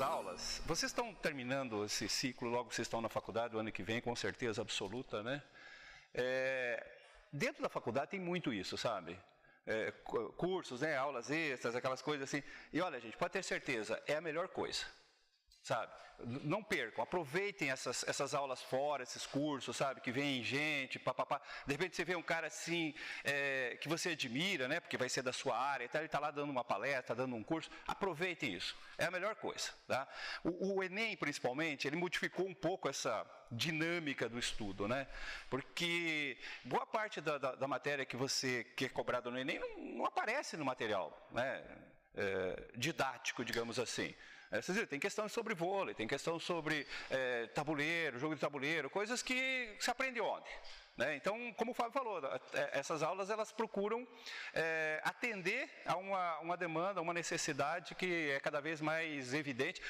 aulas, vocês estão terminando esse ciclo, logo vocês estão na faculdade, o ano que vem, com certeza absoluta, né? Dentro da faculdade tem muito isso, sabe? Cursos, né? Aulas extras, aquelas coisas assim. E olha, gente, pode ter certeza, é a melhor coisa. Sabe? Não percam, aproveitem essas aulas fora, esses cursos, sabe? Que vem gente, papapá. De repente você vê um cara assim, que você admira, né? Porque vai ser da sua área, ele está lá dando uma palestra, dando um curso. Aproveitem isso, é a melhor coisa. Tá? O Enem, principalmente, ele modificou um pouco essa dinâmica do estudo, né? Porque boa parte da matéria que você quer cobrar no Enem não aparece no material, né? Didático, digamos assim. Vocês viram, tem questão sobre vôlei, tem questão sobre tabuleiro, jogo de tabuleiro, coisas que se aprende onde? Né? Então, como o Fábio falou, essas aulas elas procuram atender a uma demanda, uma necessidade que é cada vez mais evidente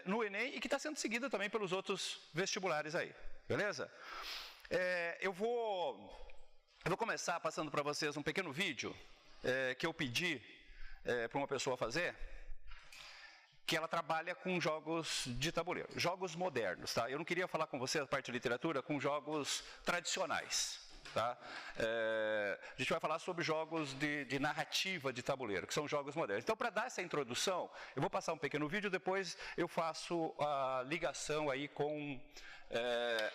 no Enem e que está sendo seguida também pelos outros vestibulares aí, beleza? Eu vou começar passando para vocês um pequeno vídeo que eu pedi para uma pessoa fazer, que ela trabalha com jogos de tabuleiro, jogos modernos, tá? Eu não queria falar com você a parte de literatura com jogos tradicionais, tá? A gente vai falar sobre jogos de narrativa de tabuleiro, que são jogos modernos. Então, para dar essa introdução, eu vou passar um pequeno vídeo, depois eu faço a ligação aí com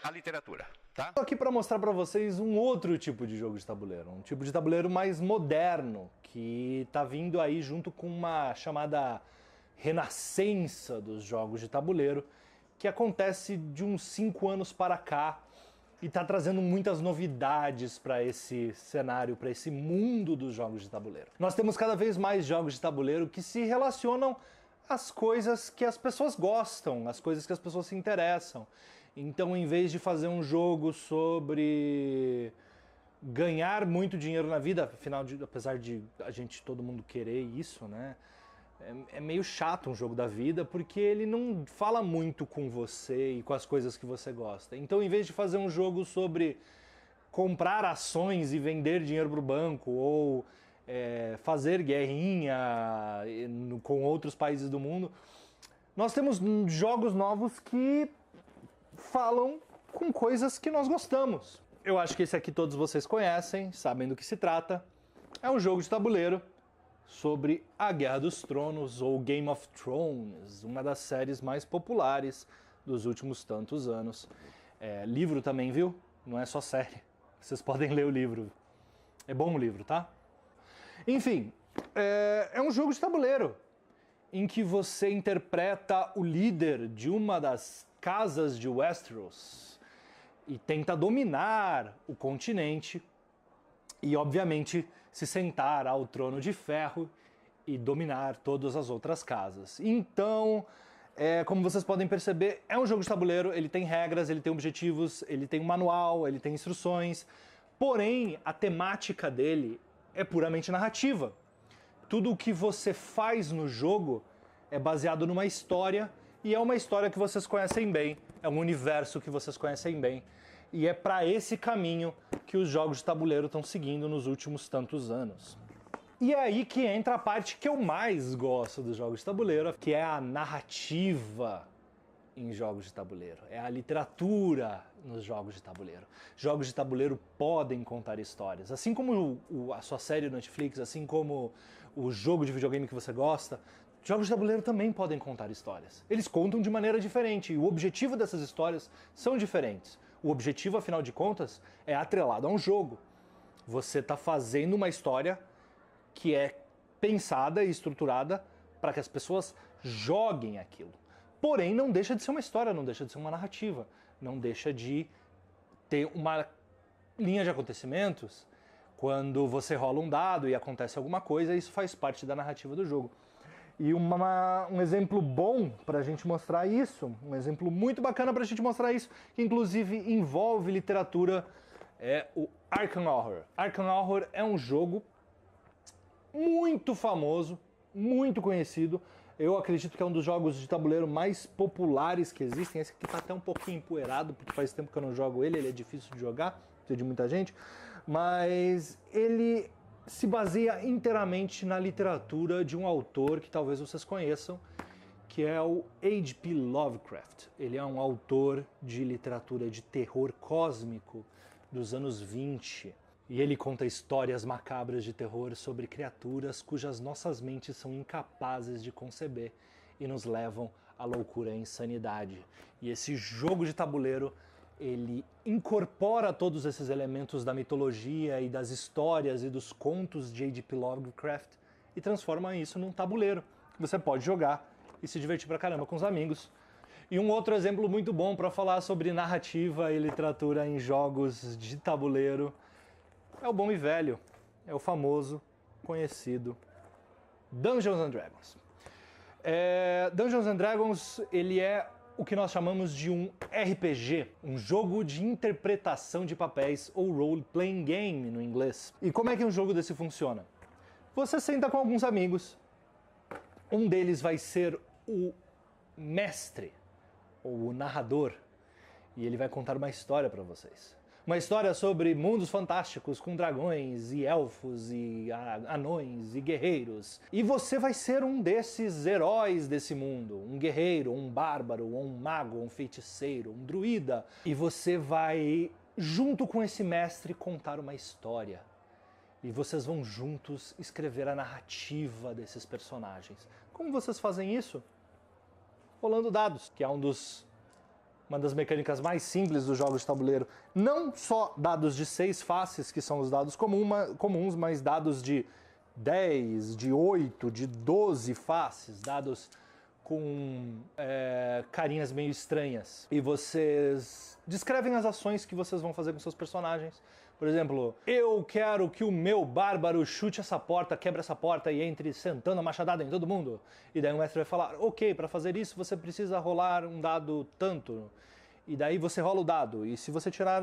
a literatura. Tá? Estou aqui para mostrar para vocês um outro tipo de jogo de tabuleiro, um tipo de tabuleiro mais moderno, que está vindo aí junto com uma chamada renascença dos jogos de tabuleiro, que acontece de uns 5 anos para cá e está trazendo muitas novidades para esse cenário, para esse mundo dos jogos de tabuleiro. Nós temos cada vez mais jogos de tabuleiro que se relacionam às coisas que as pessoas gostam, às coisas que as pessoas se interessam. Então, em vez de fazer um jogo sobre ganhar muito dinheiro na vida, afinal, apesar de todo mundo querer isso, né? É meio chato um jogo da vida, porque ele não fala muito com você e com as coisas que você gosta. Então, em vez de fazer um jogo sobre comprar ações e vender dinheiro para o banco, ou fazer guerrinha com outros países do mundo, nós temos jogos novos que falam com coisas que nós gostamos. Eu acho que esse aqui todos vocês conhecem, sabem do que se trata. É um jogo de tabuleiro sobre a Guerra dos Tronos, ou Game of Thrones, uma das séries mais populares dos últimos tantos anos. Livro também, viu? Não é só série. Vocês podem ler o livro. É bom o livro, tá? Enfim, é um jogo de tabuleiro em que você interpreta o líder de uma das casas de Westeros e tenta dominar o continente e, obviamente, se sentar ao trono de ferro e dominar todas as outras casas. Então, como vocês podem perceber, é um jogo de tabuleiro, ele tem regras, ele tem objetivos, ele tem um manual, ele tem instruções, porém, a temática dele é puramente narrativa. Tudo o que você faz no jogo é baseado numa história, e é uma história que vocês conhecem bem, é um universo que vocês conhecem bem, e é para esse caminho que os jogos de tabuleiro estão seguindo nos últimos tantos anos. E é aí que entra a parte que eu mais gosto dos jogos de tabuleiro, que é a narrativa em jogos de tabuleiro, é a literatura nos jogos de tabuleiro. Jogos de tabuleiro podem contar histórias, assim como a sua série no Netflix, assim como o jogo de videogame que você gosta, jogos de tabuleiro também podem contar histórias. Eles contam de maneira diferente e o objetivo dessas histórias são diferentes. O objetivo, afinal de contas, é atrelado a um jogo. Você está fazendo uma história que é pensada e estruturada para que as pessoas joguem aquilo. Porém, não deixa de ser uma história, não deixa de ser uma narrativa, não deixa de ter uma linha de acontecimentos. Quando você rola um dado e acontece alguma coisa, isso faz parte da narrativa do jogo. E um exemplo bom para a gente mostrar isso, um exemplo muito bacana para a gente mostrar isso, que inclusive envolve literatura, é o Arkham Horror. Arkham Horror é um jogo muito famoso, muito conhecido. Eu acredito que é um dos jogos de tabuleiro mais populares que existem. Esse aqui está até um pouquinho empoeirado, porque faz tempo que eu não jogo ele é difícil de jogar, precisa de muita gente, mas ele se baseia inteiramente na literatura de um autor que talvez vocês conheçam, que é o H.P. Lovecraft. Ele é um autor de literatura de terror cósmico dos anos 20. E ele conta histórias macabras de terror sobre criaturas cujas nossas mentes são incapazes de conceber e nos levam à loucura e à insanidade. E esse jogo de tabuleiro, ele incorpora todos esses elementos da mitologia e das histórias e dos contos de H.P. Lovecraft e transforma isso num tabuleiro que você pode jogar e se divertir pra caramba com os amigos. E um outro exemplo muito bom para falar sobre narrativa e literatura em jogos de tabuleiro é o bom e velho, é o famoso, conhecido Dungeons and Dragons. Dungeons and Dragons, ele é o que nós chamamos de um RPG, um jogo de interpretação de papéis, ou role-playing game no inglês. E como é que um jogo desse funciona? Você senta com alguns amigos, um deles vai ser o mestre, ou o narrador, e ele vai contar uma história para vocês. Uma história sobre mundos fantásticos com dragões e elfos e anões e guerreiros. E você vai ser um desses heróis desse mundo. Um guerreiro, um bárbaro, um mago, um feiticeiro, um druida. E você vai, junto com esse mestre, contar uma história. E vocês vão juntos escrever a narrativa desses personagens. Como vocês fazem isso? Rolando dados, que é uma das mecânicas mais simples dos jogos de tabuleiro. Não só dados de 6 faces, que são os dados comuns, mas dados de 10, de 8, de 12 faces, dados com carinhas meio estranhas. E vocês descrevem as ações que vocês vão fazer com seus personagens. Por exemplo, eu quero que o meu bárbaro chute essa porta, quebre essa porta e entre sentando a machadada em todo mundo. E daí o mestre vai falar, ok, para fazer isso você precisa rolar um dado tanto. E daí você rola o dado. E se você tirar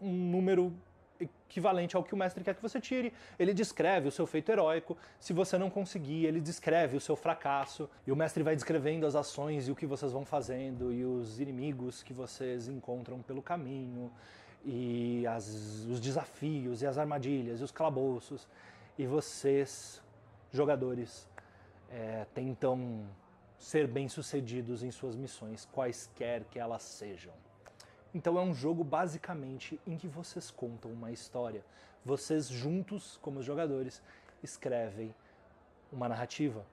um número equivalente ao que o mestre quer que você tire, ele descreve o seu feito heróico. Se você não conseguir, ele descreve o seu fracasso. E o mestre vai descrevendo as ações e o que vocês vão fazendo e os inimigos que vocês encontram pelo caminho. E os desafios, e as armadilhas, e os calabouços. E vocês, jogadores, tentam ser bem-sucedidos em suas missões, quaisquer que elas sejam. Então é um jogo, basicamente, em que vocês contam uma história. Vocês juntos, como jogadores, escrevem uma narrativa.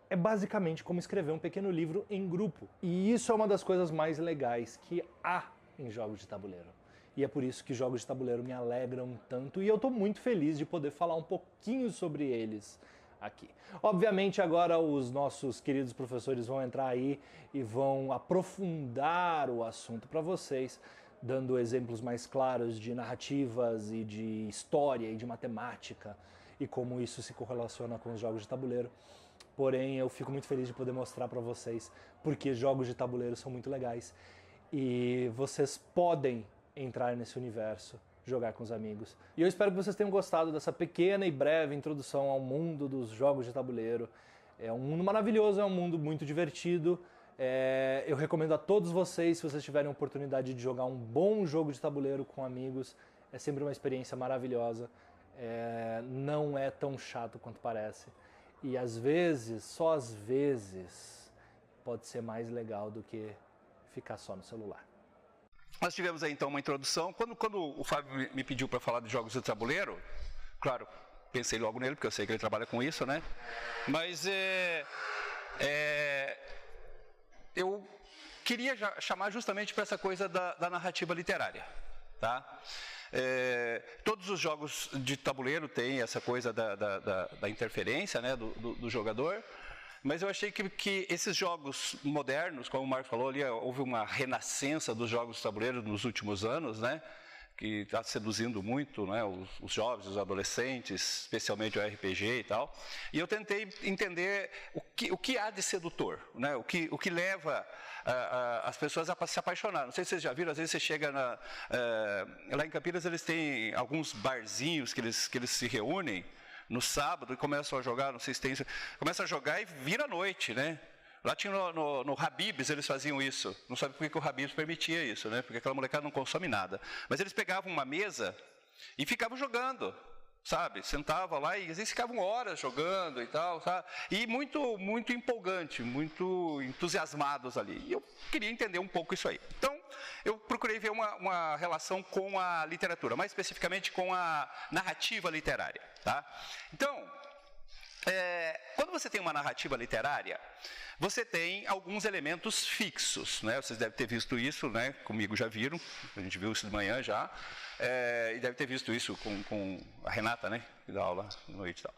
É basicamente como escrever um pequeno livro em grupo. E isso é uma das coisas mais legais que há em jogos de tabuleiro. E é por isso que jogos de tabuleiro me alegram tanto e eu estou muito feliz de poder falar um pouquinho sobre eles aqui. Obviamente agora os nossos queridos professores vão entrar aí e vão aprofundar o assunto para vocês, dando exemplos mais claros de narrativas e de história e de matemática e como isso se correlaciona com os jogos de tabuleiro. Porém, eu fico muito feliz de poder mostrar para vocês porque jogos de tabuleiro são muito legais e vocês podem entrar nesse universo, jogar com os amigos. E eu espero que vocês tenham gostado dessa pequena e breve introdução ao mundo dos jogos de tabuleiro. É um mundo maravilhoso, é um mundo muito divertido. Eu recomendo a todos vocês, se vocês tiverem a oportunidade de jogar um bom jogo de tabuleiro com amigos, é sempre uma experiência maravilhosa. Não é tão chato quanto parece. E às vezes, só às vezes, pode ser mais legal do que ficar só no celular. Nós tivemos aí então uma introdução. Quando o Fábio me pediu para falar de jogos de tabuleiro, claro, pensei logo nele, porque eu sei que ele trabalha com isso, né? Mas eu queria chamar justamente para essa coisa da narrativa literária, tá? Todos os jogos de tabuleiro têm essa coisa da interferência, né, do jogador. Mas eu achei que esses jogos modernos, como o Marcos falou ali, houve uma renascença dos jogos de tabuleiro nos últimos anos, né? Que está seduzindo muito, né, os jovens, os adolescentes, especialmente o RPG e tal. E eu tentei entender o que há de sedutor, né? O que leva as pessoas a se apaixonar. Não sei se vocês já viram, às vezes você chega lá em Campinas, eles têm alguns barzinhos que eles se reúnem no sábado e começam a jogar, não sei se tem isso, começam a jogar e vira noite, né? Lá tinha no Habib's, eles faziam isso. Não sabe por que o Habib's permitia isso, né? Porque aquela molecada não consome nada. Mas eles pegavam uma mesa e ficavam jogando. sabe? Sentava lá e às vezes ficavam horas jogando e tal, sabe? E muito, muito empolgante, muito entusiasmados ali. E eu queria entender um pouco isso aí. Então, eu procurei ver uma relação com a literatura, mais especificamente com a narrativa literária, tá? Então, quando você tem uma narrativa literária, você tem alguns elementos fixos, né? Vocês devem ter visto isso, né? Comigo já viram, a gente viu isso de manhã já, e deve ter visto isso com a Renata, né? Que dá aula à noite e tal.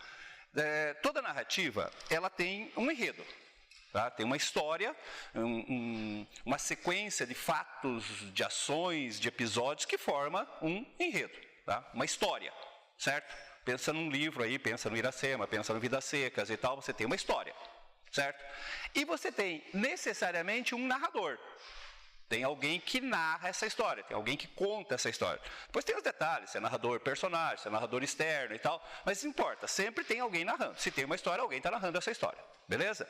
Toda narrativa, ela tem um enredo, tá? Tem uma história, uma sequência de fatos, de ações, de episódios que forma um enredo, tá? Uma história, certo? Pensa num livro aí, pensa no Iracema, pensa no Vidas Secas e tal, você tem uma história, certo? E você tem necessariamente um narrador. Tem alguém que narra essa história, tem alguém que conta essa história. Depois tem os detalhes, se é narrador personagem, se é narrador externo e tal, mas não importa, sempre tem alguém narrando. Se tem uma história, alguém está narrando essa história, beleza?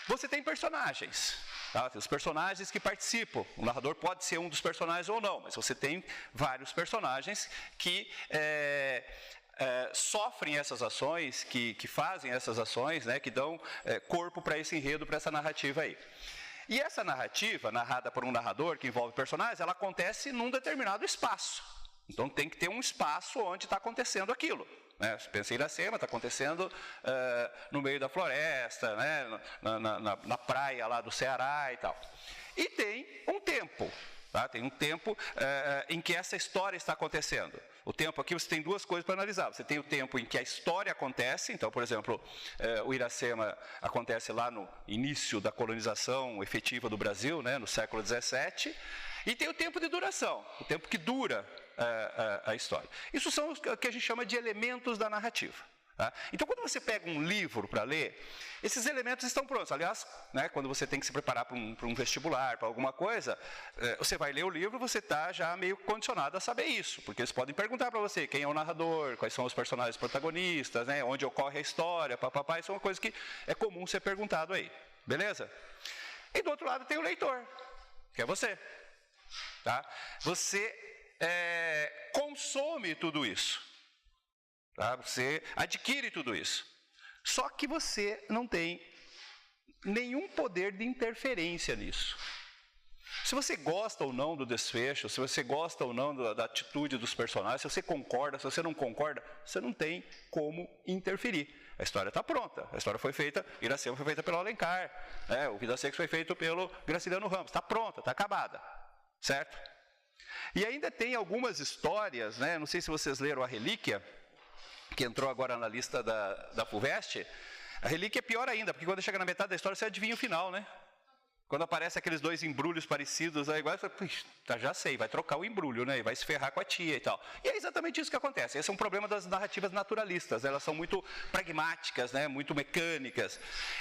Você tem personagens, tá? Tem os personagens que participam. O narrador pode ser um dos personagens ou não, mas você tem vários personagens que sofrem essas ações, que fazem essas ações, né, que dão corpo para esse enredo, para essa narrativa aí. E essa narrativa, narrada por um narrador, que envolve personagens, ela acontece num determinado espaço. Então tem que ter um espaço onde está acontecendo aquilo. Né? Você pensa em Iracema, está acontecendo no meio da floresta, né, na praia lá do Ceará e tal. E tem um tempo. Tá? Tem um tempo em que essa história está acontecendo. O tempo aqui, você tem duas coisas para analisar. Você tem o tempo em que a história acontece. Então, por exemplo, o Iracema acontece lá no início da colonização efetiva do Brasil, né, no século XVII. E tem o tempo de duração, o tempo que dura a história. Isso são os que a gente chama de elementos da narrativa. Tá? Então, quando você pega um livro para ler, esses elementos estão prontos. Aliás, né, quando você tem que se preparar para um vestibular, para alguma coisa, você vai ler o livro, você está já meio condicionado a saber isso, porque eles podem perguntar para você quem é o narrador, quais são os personagens protagonistas, né, onde ocorre a história, papapá, isso é uma coisa que é comum ser perguntado aí, beleza? E do outro lado tem o leitor, que é você. Tá? Você consome tudo isso. Tá? Você adquire tudo isso. Só que você não tem nenhum poder de interferência nisso. Se você gosta ou não do desfecho, se você gosta ou não da atitude dos personagens, se você concorda, se você não concorda, você não tem como interferir. A história está pronta. A história foi feita, Iracema foi feita pelo Alencar, né? O Vidas Secas foi feito pelo Graciliano Ramos. Está pronta, está acabada. Certo? E ainda tem algumas histórias, né? Não sei se vocês leram A Relíquia, que entrou agora na lista da FUVEST. A Relíquia é pior ainda, porque quando chega na metade da história, você adivinha o final, né? Quando aparece aqueles dois embrulhos parecidos, aí igual, você já sei, vai trocar o embrulho, né? E vai se ferrar com a tia e tal. E é exatamente isso que acontece. Esse é um problema das narrativas naturalistas. Elas são muito pragmáticas, né? Muito mecânicas.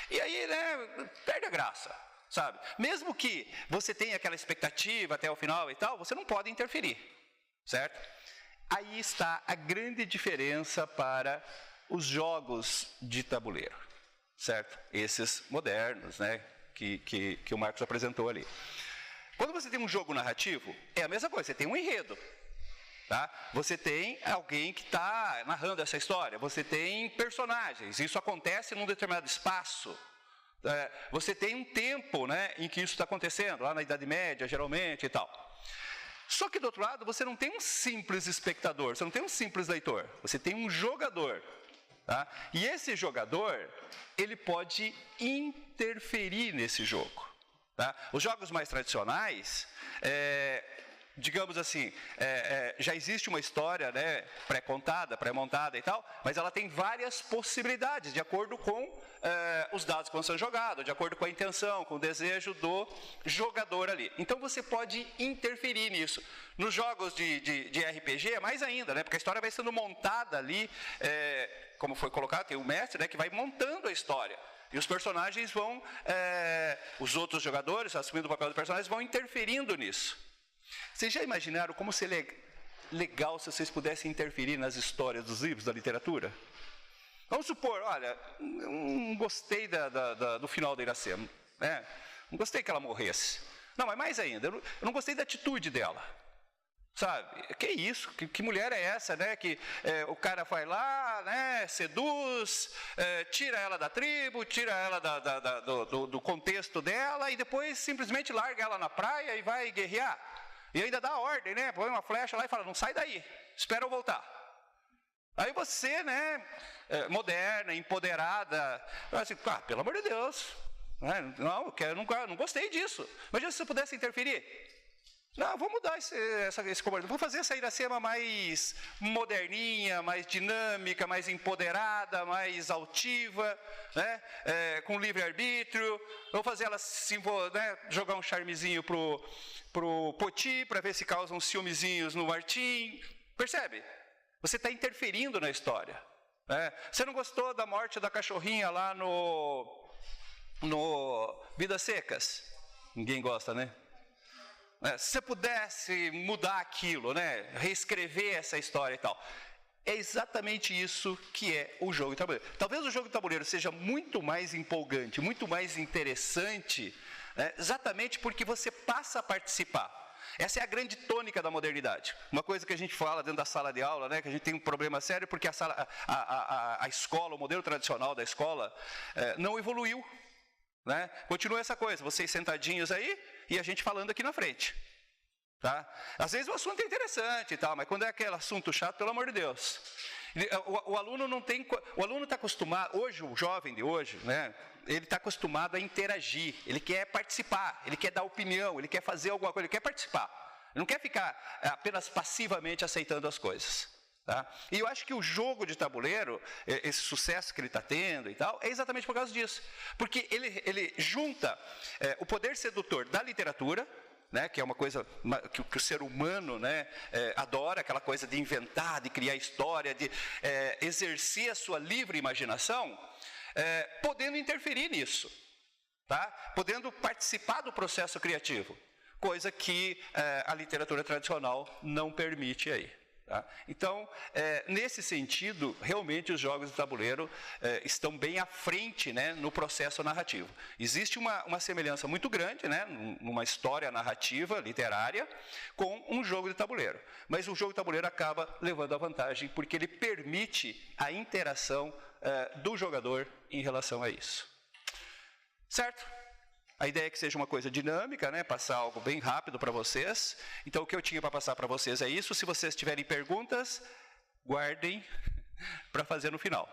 E aí, né? Perde a graça, sabe? Mesmo que você tenha aquela expectativa até o final e tal, você não pode interferir, certo? Aí está a grande diferença para os jogos de tabuleiro, certo? Esses modernos, né? Que o Marcos apresentou ali. Quando você tem um jogo narrativo, é a mesma coisa, você tem um enredo. Tá? Você tem alguém que está narrando essa história, você tem personagens, isso acontece num determinado espaço. Você tem um tempo, né, em que isso está acontecendo, lá na Idade Média, geralmente e tal. Só que do outro lado, você não tem um simples espectador, você não tem um simples leitor, você tem um jogador. Tá? E esse jogador, ele pode interferir nesse jogo. Tá? Os jogos mais tradicionais, digamos assim, já existe uma história, né, pré-contada, pré-montada e tal, mas ela tem várias possibilidades, de acordo com os dados que vão ser jogados, de acordo com a intenção, com o desejo do jogador ali. Então você pode interferir nisso. Nos jogos de RPG é mais ainda, né, porque a história vai sendo montada ali, como foi colocado, tem o mestre, né, que vai montando a história. E os personagens vão, os outros jogadores, assumindo o papel do personagem, vão interferindo nisso. Vocês já imaginaram como seria legal se vocês pudessem interferir nas histórias dos livros, da literatura? Vamos supor, olha, não gostei do final da Iracema, né? Não gostei que ela morresse. Não, mas mais ainda, eu não gostei da atitude dela. Sabe? Que isso? Que mulher é essa, né? Que o cara vai lá, né? Seduz, tira ela da tribo, tira ela do contexto dela e depois simplesmente larga ela na praia e vai guerrear. E ainda dá ordem, né? Põe uma flecha lá e fala, não sai daí, espera eu voltar. Aí você, né? Moderna, empoderada, assim, pelo amor de Deus, né? Não gostei disso. Imagina se você pudesse interferir. Não, vou mudar esse comportamento. Vou fazer essa Iracema mais moderninha, mais dinâmica, mais empoderada, mais altiva, né? Com livre-arbítrio. Vou fazer ela né? Jogar um charmezinho pro Poti, para ver se causa uns ciúmezinhos no Martim. Percebe? Você está interferindo na história. Né? Você não gostou da morte da cachorrinha lá no Vidas Secas? Ninguém gosta, né? Se você pudesse mudar aquilo, né? Reescrever essa história e tal. É exatamente isso que é o jogo de tabuleiro. Talvez o jogo de tabuleiro seja muito mais empolgante, muito mais interessante, né? Exatamente porque você passa a participar. Essa é a grande tônica da modernidade. Uma coisa que a gente fala dentro da sala de aula, né? Que a gente tem um problema sério porque a escola, o modelo tradicional da escola não evoluiu. Né? Continua essa coisa, vocês sentadinhos aí e a gente falando aqui na frente. Tá? Às vezes o assunto é interessante e tal, mas quando é aquele assunto chato, pelo amor de Deus. O aluno não tem. O aluno está acostumado, hoje, o jovem de hoje, né? Ele está acostumado a interagir, ele quer participar, ele quer dar opinião, ele quer fazer alguma coisa, ele quer participar. Ele não quer ficar apenas passivamente aceitando as coisas. Tá? E eu acho que o jogo de tabuleiro, esse sucesso que ele está tendo e tal, é exatamente por causa disso. Porque ele junta o poder sedutor da literatura, né, que é uma coisa que o ser humano, né, adora, aquela coisa de inventar, de criar história, de exercer a sua livre imaginação, podendo interferir nisso, tá? Podendo participar do processo criativo, coisa que a literatura tradicional não permite aí. Tá? Então, nesse sentido, realmente os jogos de tabuleiro estão bem à frente, né, no processo narrativo. Existe uma semelhança muito grande, né, numa história narrativa, literária, com um jogo de tabuleiro. Mas o jogo de tabuleiro acaba levando a vantagem porque ele permite a interação do jogador em relação a isso. Certo? A ideia é que seja uma coisa dinâmica, né? Passar algo bem rápido para vocês. Então, o que eu tinha para passar para vocês é isso. Se vocês tiverem perguntas, guardem para fazer no final.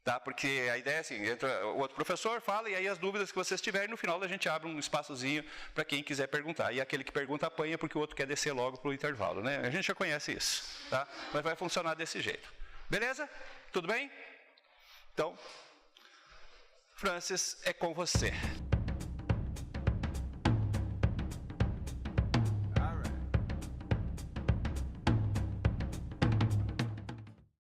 Tá? Porque a ideia é assim, entra o outro professor, fala, e aí as dúvidas que vocês tiverem, no final a gente abre um espaçozinho para quem quiser perguntar. E aquele que pergunta apanha porque o outro quer descer logo para o intervalo. Né? A gente já conhece isso. Tá? Mas vai funcionar desse jeito. Beleza? Tudo bem? Então, Francis, é com você.